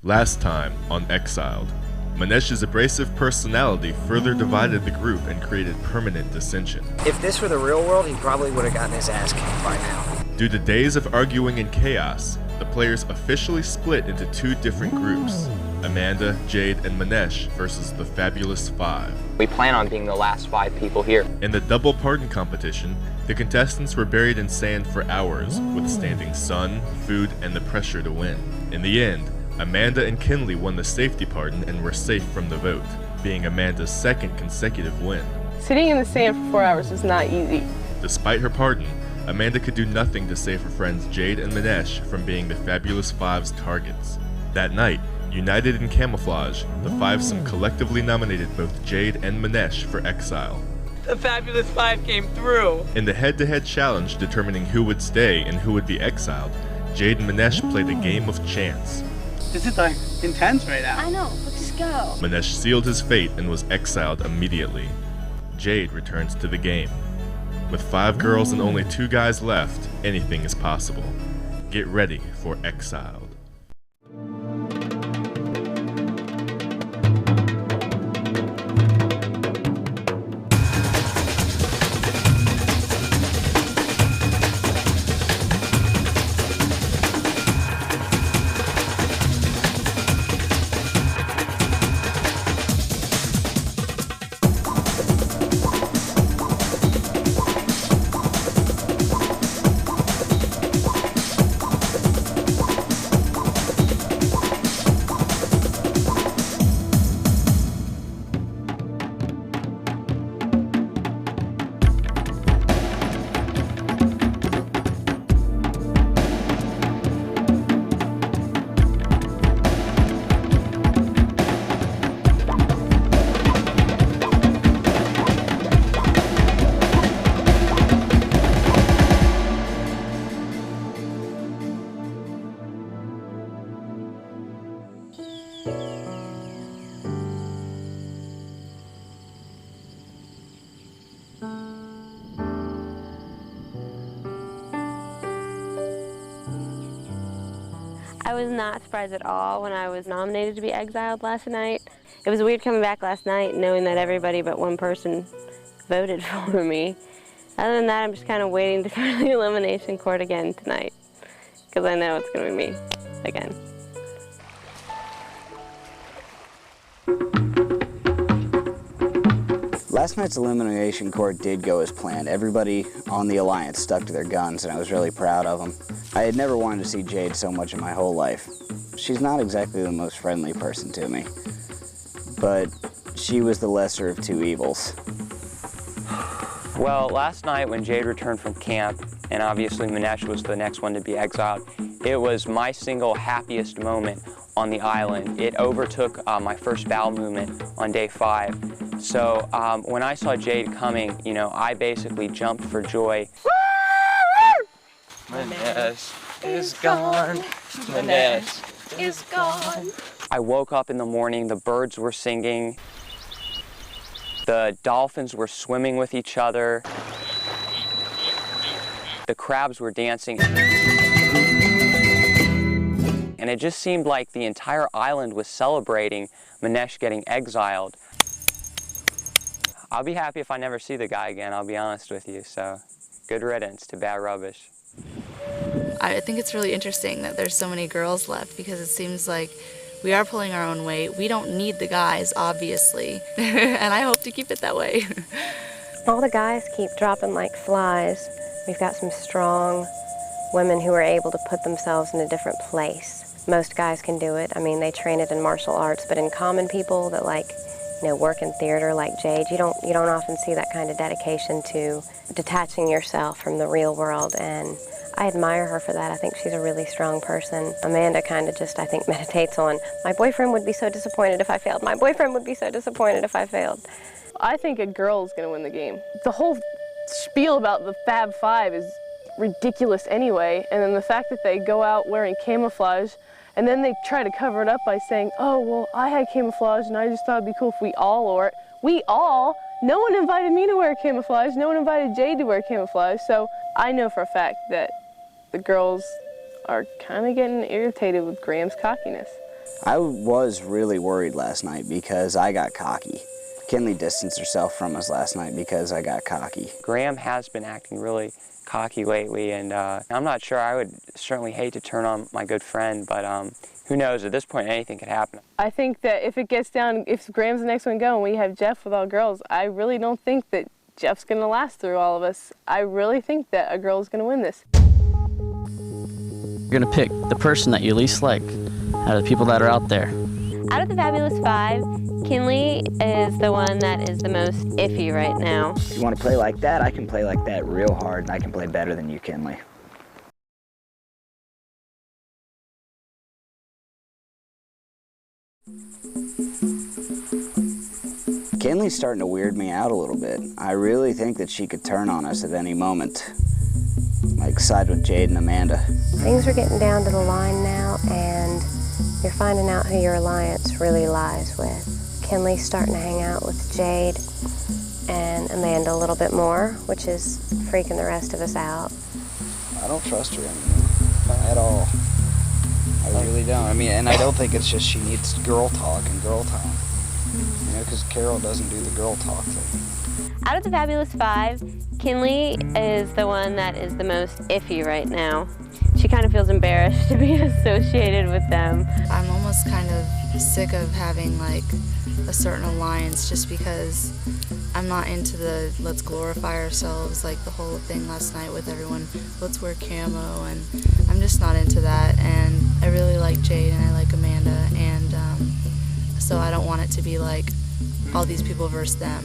Last time on Exiled, Manesh's abrasive personality further divided the group and created permanent dissension. If this were the real world, he probably would have gotten his ass kicked by now. Due to days of arguing and chaos, the players officially split into two different groups, Amanda, Jade, and Manesh versus the Fabulous Five. We plan on being the last 5 people here. In the double pardon competition, the contestants were buried in sand for hours, withstanding sun, food, and the pressure to win. In the end, Amanda and Kinley won the safety pardon and were safe from the vote, being Amanda's second consecutive win. Sitting in the sand for 4 hours is not easy. Despite her pardon, Amanda could do nothing to save her friends Jade and Manesh from being the Fabulous Five's targets. That night, united in camouflage, the Fivesome collectively nominated both Jade and Manesh for exile. The Fabulous Five came through. In the head-to-head challenge determining who would stay and who would be exiled, Jade and Manesh played a game of chance. This is like intense right now. I know, let's go. Manesh sealed his fate and was exiled immediately. Jade returns to the game. With 5 girls and only 2 guys left, anything is possible. Get ready for Exiled. I was not surprised at all when I was nominated to be exiled last night. It was weird coming back last night knowing that everybody but one person voted for me. Other than that, I'm just kind of waiting for the elimination court again tonight because I know it's going to be me again. Last night's elimination court did go as planned. Everybody on the Alliance stuck to their guns, and I was really proud of them. I had never wanted to see Jade so much in my whole life. She's not exactly the most friendly person to me, but she was the lesser of 2 evils. Well, last night when Jade returned from camp, and obviously Manesh was the next one to be exiled, it was my single happiest moment on the island. It overtook my first bowel movement on day 5. So when I saw Jade coming, you know, I basically jumped for joy. Manesh is gone. Manesh is gone. I woke up in the morning, the birds were singing, the dolphins were swimming with each other, the crabs were dancing. And it just seemed like the entire island was celebrating Manesh getting exiled. I'll be happy if I never see the guy again, I'll be honest with you, so good riddance to bad rubbish. I think it's really interesting that there's so many girls left because it seems like we are pulling our own weight. We don't need the guys, obviously, and I hope to keep it that way. All the guys keep dropping like flies. We've got some strong women who are able to put themselves in a different place. Most guys can do it. I mean, they train it in martial arts, but in common people that work in theater like Jade, you don't often see that kind of dedication to detaching yourself from the real world, and I admire her for that. I think she's a really strong person. Amanda kind of just, I think, meditates on, my boyfriend would be so disappointed if I failed. My boyfriend would be so disappointed if I failed. I think a girl is going to win the game. The whole spiel about the Fab Five is ridiculous anyway, and then the fact that they go out wearing camouflage and then they try to cover it up by saying, oh, well, I had camouflage and I just thought it'd be cool if we all wore it. We all? No one invited me to wear camouflage. No one invited Jade to wear camouflage. So I know for a fact that the girls are kind of getting irritated with Graham's cockiness. I was really worried last night because I got cocky. Kinley distanced herself from us last night because I got cocky. Graham has been acting really cocky lately, and I'm not sure. I would certainly hate to turn on my good friend, but who knows? At this point, anything could happen. I think that if it gets down, if Graham's the next one going, we have Jeff with all girls, I really don't think that Jeff's going to last through all of us. I really think that a girl is going to win this. You're going to pick the person that you least like out of the people that are out there. Out of the Fabulous Five, Kinley is the one that is the most iffy right now. If you want to play like that, I can play like that real hard, and I can play better than you, Kinley. Kinley's starting to weird me out a little bit. I really think that she could turn on us at any moment. Like side with Jade and Amanda. Things are getting down to the line now, and you're finding out who your alliance really lies with. Kinley's starting to hang out with Jade and Amanda a little bit more, which is freaking the rest of us out. I don't trust her anymore, at all. I really don't. I mean, and I don't think it's just she needs girl talk and girl time. You know, because Carol doesn't do the girl talk thing. Out of the Fabulous Five, Kinley is the one that is the most iffy right now. She kind of feels embarrassed to be associated with them. I'm almost kind of sick of having like a certain alliance just because I'm not into the let's glorify ourselves, like the whole thing last night with everyone, let's wear camo, and I'm just not into that. And I really like Jade and I like Amanda, and so I don't want it to be like all these people versus them.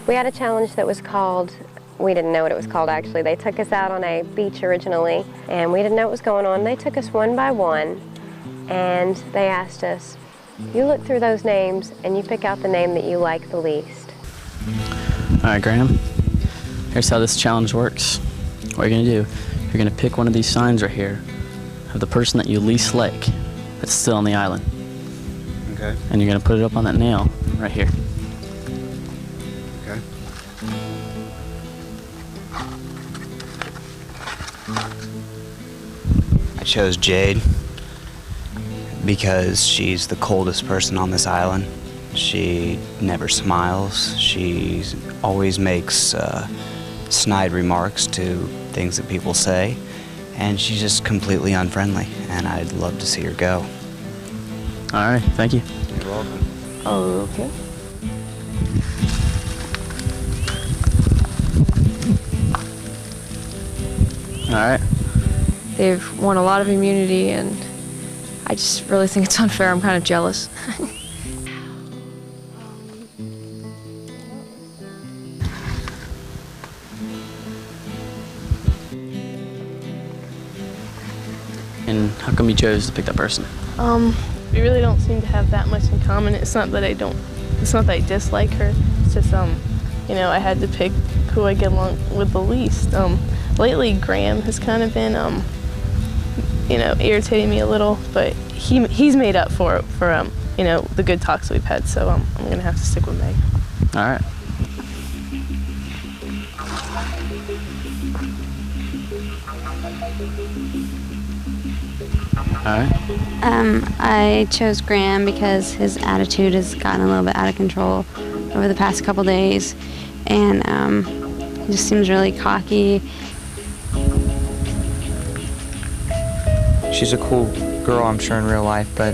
We had a challenge that was called, we didn't know what it was called actually. They took us out on a beach originally, and we didn't know what was going on. They took us one by one, and they asked us, you look through those names and you pick out the name that you like the least. All right, Graham, here's how this challenge works. What you're gonna do, you're gonna pick one of these signs right here of the person that you least like that's still on the island. Okay. And you're gonna put it up on that nail right here. Okay. I chose Jade because she's the coldest person on this island. She never smiles. She always makes snide remarks to things that people say, and she's just completely unfriendly, and I'd love to see her go. All right, thank you. You're welcome. Okay. All right. They've won a lot of immunity, and I just really think it's unfair. I'm kind of jealous. And how come you chose to pick that person? We really don't seem to have that much in common. It's not that I dislike her. It's just, you know, I had to pick who I get along with the least. Lately, Graham has kind of been, you know, irritating me a little, but he's made up for it for, you know, the good talks we've had, so I'm gonna have to stick with Meg. All right. All right. I chose Graham because his attitude has gotten a little bit out of control over the past couple days, and he just seems really cocky. She's a cool girl, I'm sure, in real life, but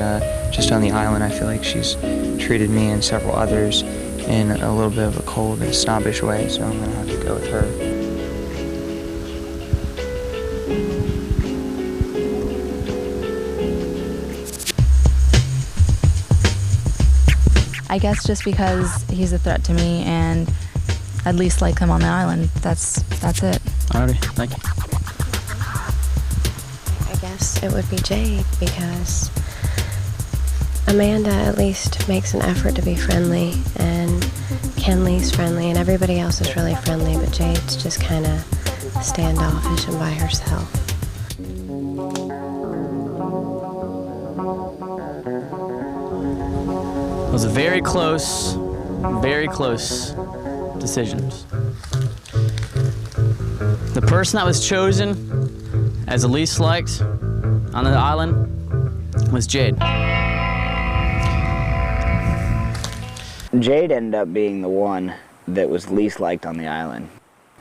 just on the island, I feel like she's treated me and several others in a little bit of a cold and snobbish way, so I'm going to have to go with her. I guess just because he's a threat to me and I'd least like him on the island. That's it. Alrighty, thank you. I guess it would be Jade because Amanda at least makes an effort to be friendly, and Kinley's friendly, and everybody else is really friendly, but Jade's just kind of standoffish and by herself. It was a very close decisions. The person that was chosen as the least liked on the island was Jade. Jade ended up being the one that was least liked on the island.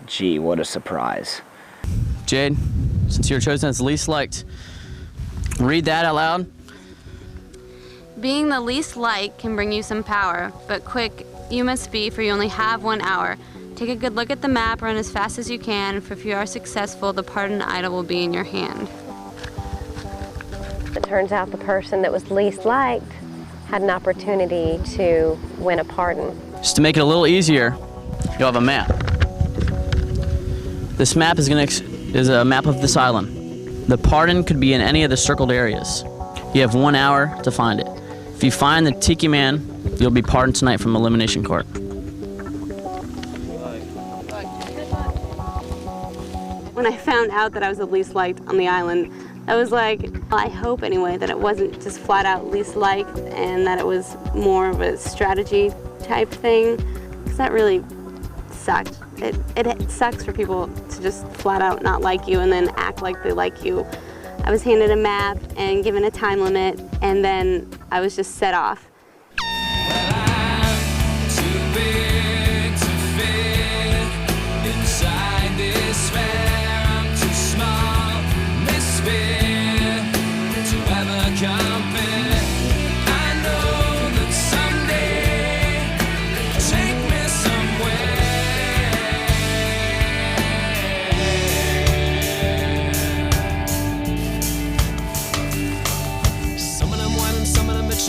Gee, what a surprise. Jade, since you're chosen as least liked, read that out loud. Being the least liked can bring you some power, but quick you must be, for you only have 1 hour. Take a good look at the map, run as fast as you can, for if you are successful, the pardon idol will be in your hand. It turns out the person that was least liked had an opportunity to win a pardon. Just to make it a little easier, you'll have a map. This map is a map of this island. The pardon could be in any of the circled areas. You have 1 hour to find it. If you find the Tiki Man, you'll be pardoned tonight from Elimination Court. When I found out that I was the least liked on the island, I was like, well, I hope anyway that it wasn't just flat out least liked and that it was more of a strategy type thing, because that really sucked. It sucks for people to just flat out not like you and then act like they like you. I was handed a map and given a time limit, and then I was just set off.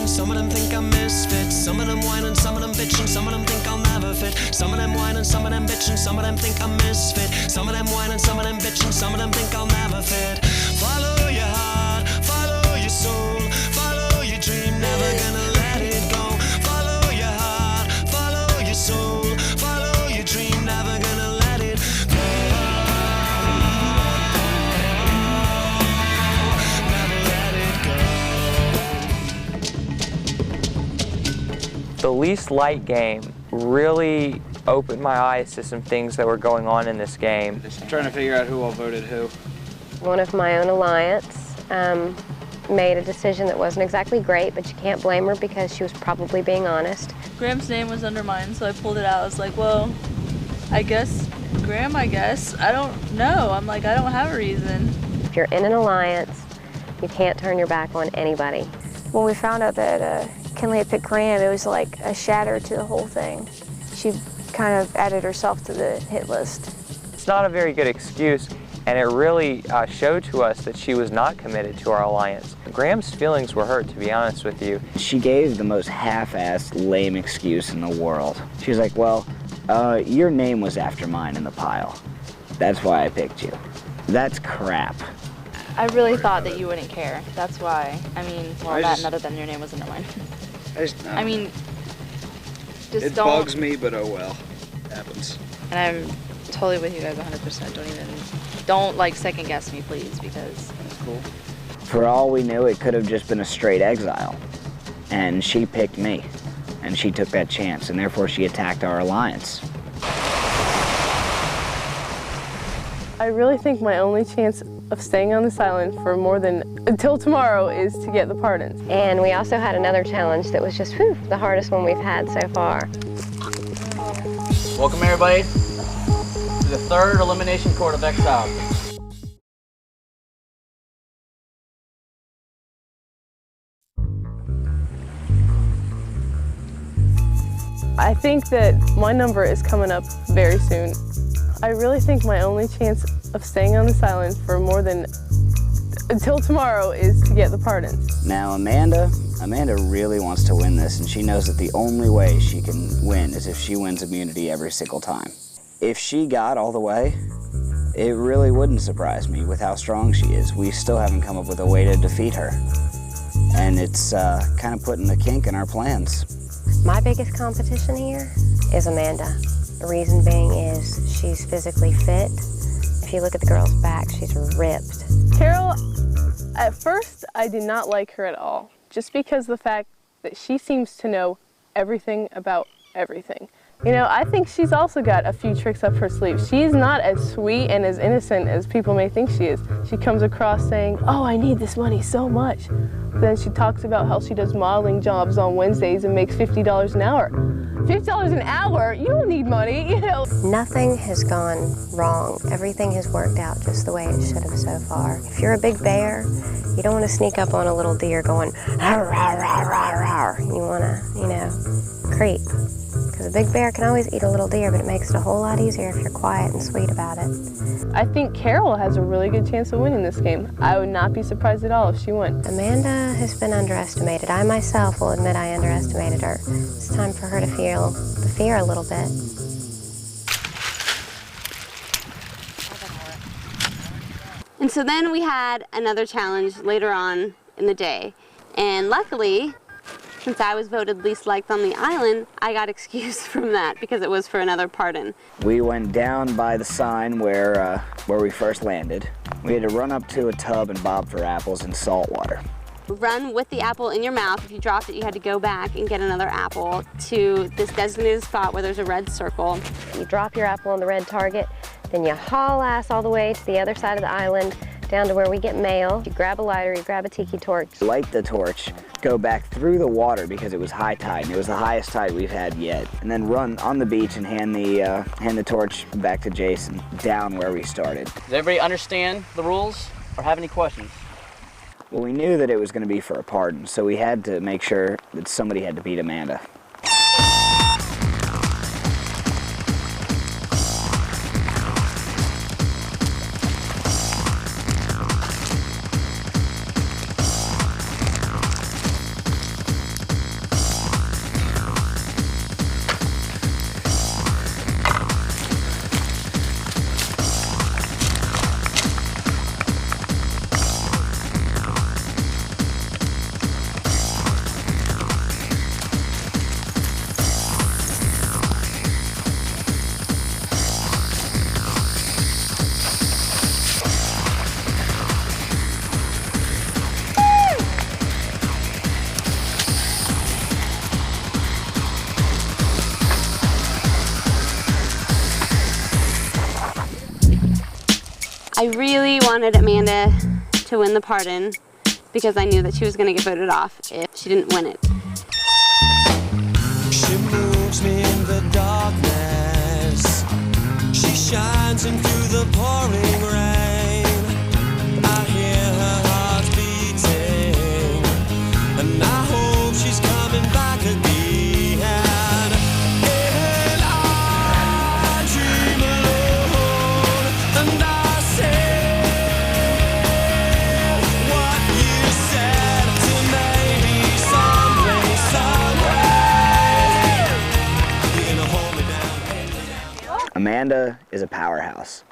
Some of them think I'm misfit. Some of them whining, some of them bitching. Some of them think I'll never fit. Some of them whining, some of them bitching. Some of them think I'm misfit. Some of them whining, some of them bitching. Some of them think I'll never fit. Follow your heart, follow your soul, follow your dream, never gonna let it go. Follow your heart, follow your soul, follow your dream, never gonna let it go. Never let it go. The least light game really opened my eyes to some things that were going on in this game. Just trying to figure out who all voted who. One of my own alliance made a decision that wasn't exactly great, but you can't blame her because she was probably being honest. Graham's name was under mine, so I pulled it out. I was like, well, I guess Graham, I guess. I don't know. I'm like, I don't have a reason. If you're in an alliance, you can't turn your back on anybody. When we found out that Kinley had picked Graham, it was like a shatter to the whole thing. She kind of added herself to the hit list. It's not a very good excuse, and it really showed to us that she was not committed to our alliance. Graham's feelings were hurt, to be honest with you. She gave the most half-assed, lame excuse in the world. She was like, well, your name was after mine in the pile. That's why I picked you. That's crap. I really thought that you wouldn't care. That's why. I mean, well, that and other than your name wasn't mine. I mean, just it don't. It bugs me, but oh well. It happens. And I'm totally with you guys 100%. Don't like second guess me, please, because. That's cool. For all we knew, it could have just been a straight exile. And she picked me. And she took that chance, and therefore she attacked our alliance. I really think my only chance of staying on this island for more than until tomorrow is to get the pardons. And we also had another challenge that was just the hardest one we've had so far. Welcome everybody to the third Elimination Court of Exiled. I think that my number is coming up very soon. I really think my only chance of staying on this island for more than until tomorrow is to get the pardons. Now Amanda really wants to win this, and she knows that the only way she can win is if she wins immunity every single time. If she got all the way, it really wouldn't surprise me with how strong she is. We still haven't come up with a way to defeat her. And it's kind of putting a kink in our plans. My biggest competition here is Amanda. The reason being is she's physically fit. If you look at the girl's back, she's ripped. Carol, at first I did not like her at all, just because of the fact that she seems to know everything about everything. You know, I think she's also got a few tricks up her sleeve. She's not as sweet and as innocent as people may think she is. She comes across saying, oh, I need this money so much. Then she talks about how she does modeling jobs on Wednesdays and makes $50 an hour. $50 an hour? You don't need money, you know. Nothing has gone wrong. Everything has worked out just the way it should have so far. If you're a big bear, you don't want to sneak up on a little deer going, rawr, rawr, rawr, rawr, rawr. You want to, you know, creep. Because a big bear can always eat a little deer, but it makes it a whole lot easier if you're quiet and sweet about it. I think Carol has a really good chance of winning this game. I would not be surprised at all if she won. Amanda has been underestimated. I myself will admit I underestimated her. It's time for her to feel the fear a little bit. And so then we had another challenge later on in the day. And luckily, since I was voted least liked on the island, I got excused from that because it was for another pardon. We went down by the sign where we first landed. We had to run up to a tub and bob for apples in salt water. Run with the apple in your mouth. If you dropped it, you had to go back and get another apple to this designated spot where there's a red circle. You drop your apple on the red target, then you haul ass all the way to the other side of the island, down to where we get mail. You grab a lighter, you grab a tiki torch. Light the torch, go back through the water because it was high tide, and it was the highest tide we've had yet. And then run on the beach and hand the torch back to Jason, down where we started. Does everybody understand the rules or have any questions? Well, we knew that it was going to be for a pardon, so we had to make sure that somebody had to beat Amanda. I really wanted Amanda to win the pardon because I knew that she was going to get voted off if she didn't win it. She moves me in the darkness. She shines in through the pouring rain. I hear her heart beating, and I hope she's coming back again. And I dream alone, and I say what you said to maybe someplace, somewhere. You're gonna hold me down. Amanda is a powerhouse.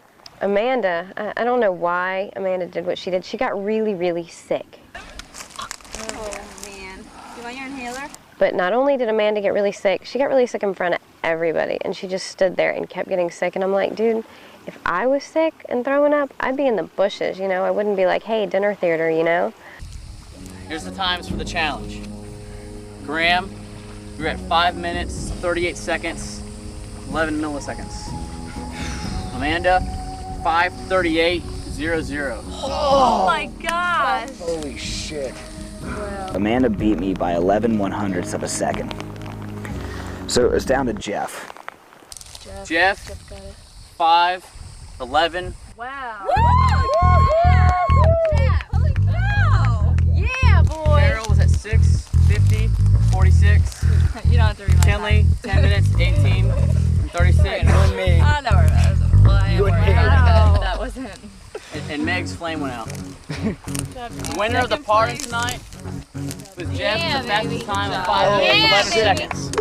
Amanda, I don't know why Amanda did what she did. She got really, really sick. Oh man, do you want your inhaler? But not only did Amanda get really sick, she got really sick in front of everybody, and she just stood there and kept getting sick. And I'm like, dude, if I was sick and throwing up, I'd be in the bushes, you know? I wouldn't be like, hey, dinner theater, you know? Here's the times for the challenge. Graham, you're at 5 minutes, 38 seconds, 11 milliseconds. Amanda, 5:38.00. Oh my gosh. Holy shit. Amanda beat me by 11/100ths of a second. So it was down to Jeff. Jeff, 5:11. Wow. Yeah, boy. Carol was at 6:50.46. You don't have to read my Kinley, 10 minutes, 18:36. me. I know where that was. Well, I am worried about it, but that wasn't. And Meg's flame went out. Winner of the pardon tonight was Jeff with the fastest time of 5 minutes, 11 seconds.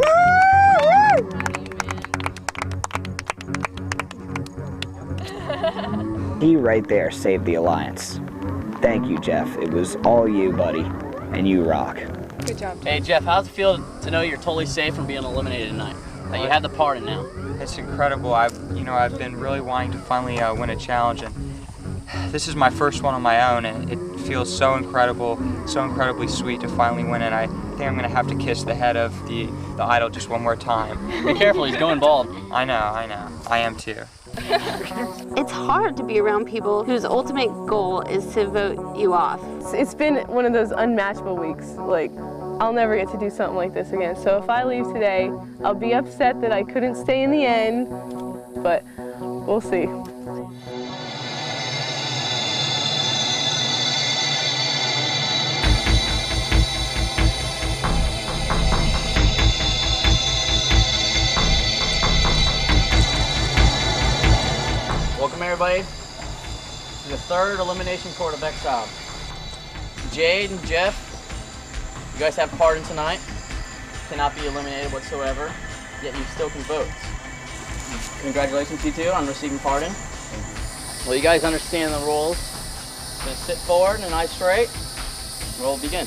He right there saved the alliance. Thank you, Jeff. It was all you, buddy, and you rock. Good job. Hey Jeff, how's it feel to know you're totally safe from being eliminated tonight? That you have the pardon now. It's incredible. I've been really wanting to finally win a challenge, and this is my first one on my own, and it feels so incredible, so incredibly sweet to finally win it. I think I'm gonna have to kiss the head of the idol just one more time. Be careful, he's going bald. I know. I am too. It's hard to be around people whose ultimate goal is to vote you off. It's been one of those unmatchable weeks. Like, I'll never get to do something like this again. So if I leave today, I'll be upset that I couldn't stay in the end, but we'll see. Welcome everybody to the third elimination court of Exiled. Jade and Jeff, you guys have pardon tonight. Cannot be eliminated whatsoever, yet you still can vote. Congratulations you two on receiving pardon. Well, you guys understand the rules. Just sit forward and eye straight. We'll begin.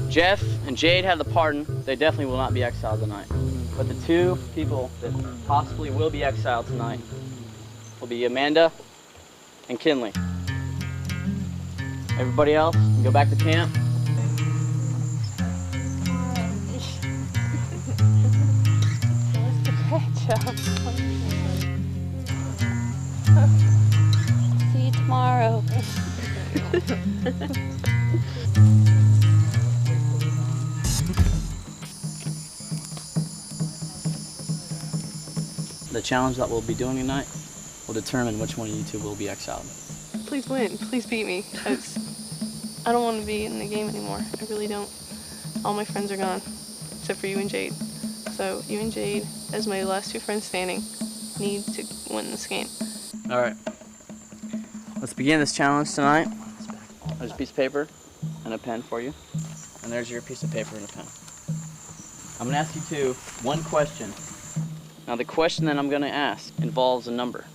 Jeff and Jade have the pardon. They definitely will not be exiled tonight. But the two people that possibly will be exiled tonight will be Amanda and Kinley. Everybody else can go back to camp. See you tomorrow. The challenge that we'll be doing tonight will determine which one of you two will be exiled. Please win. Please beat me. I don't want to be in the game anymore. I really don't. All my friends are gone, except for you and Jade. So you and Jade, as my last two friends standing, need to win this game. All right. Let's begin this challenge tonight. There's a piece of paper and a pen for you. And there's your piece of paper and a pen. I'm going to ask you two one question. Now the question that I'm going to ask involves a number.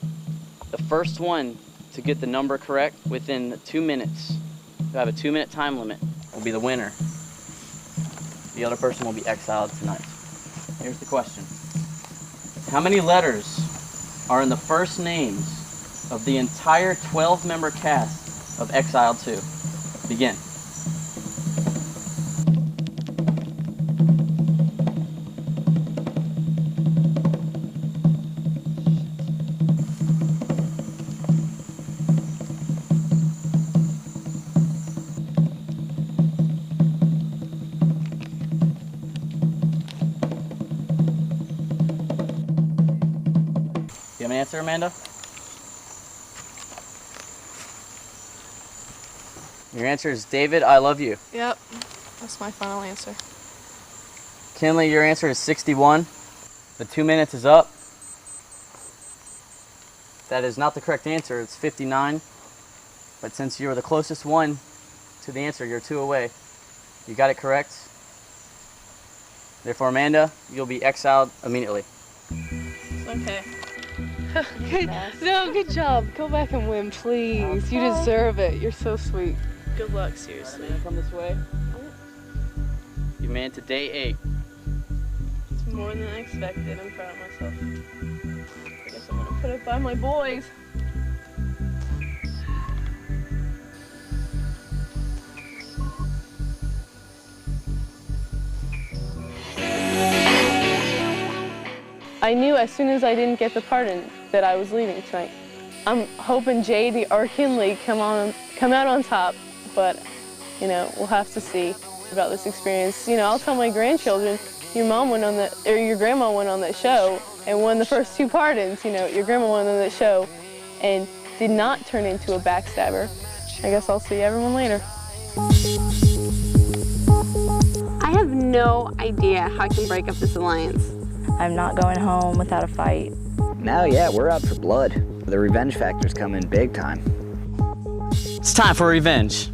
The first one to get the number correct within 2 minutes, you have a 2-minute time limit, will be the winner. The other person will be exiled tonight. Here's the question. How many letters are in the first names of the entire 12-member cast of Exiled 2? Begin. You have an answer, Amanda? Your answer is David, I love you. Yep, that's my final answer. Kinley, your answer is 61. The 2 minutes is up. That is not the correct answer, it's 59. But since you were the closest one to the answer, you're 2 away. You got it correct. Therefore, Amanda, you'll be exiled immediately. Okay. No, good job. Go back and win, please. You deserve it. You're so sweet. Good luck, seriously. Amanda, come this way. You made it to day 8. It's more than I expected. I'm proud of myself. I guess I'm gonna put it by my boys. I knew as soon as I didn't get the pardon that I was leaving tonight. I'm hoping Jade or Kinley come out on top, but you know, we'll have to see about this experience. You know, I'll tell my grandchildren, your mom went on that, or your grandma went on that show and won the first 2 pardons. You know, your grandma went on that show and did not turn into a backstabber. I guess I'll see everyone later. I have no idea how I can break up this alliance. I'm not going home without a fight. Now, yeah, we're out for blood. The revenge factor's come in big time. It's time for revenge.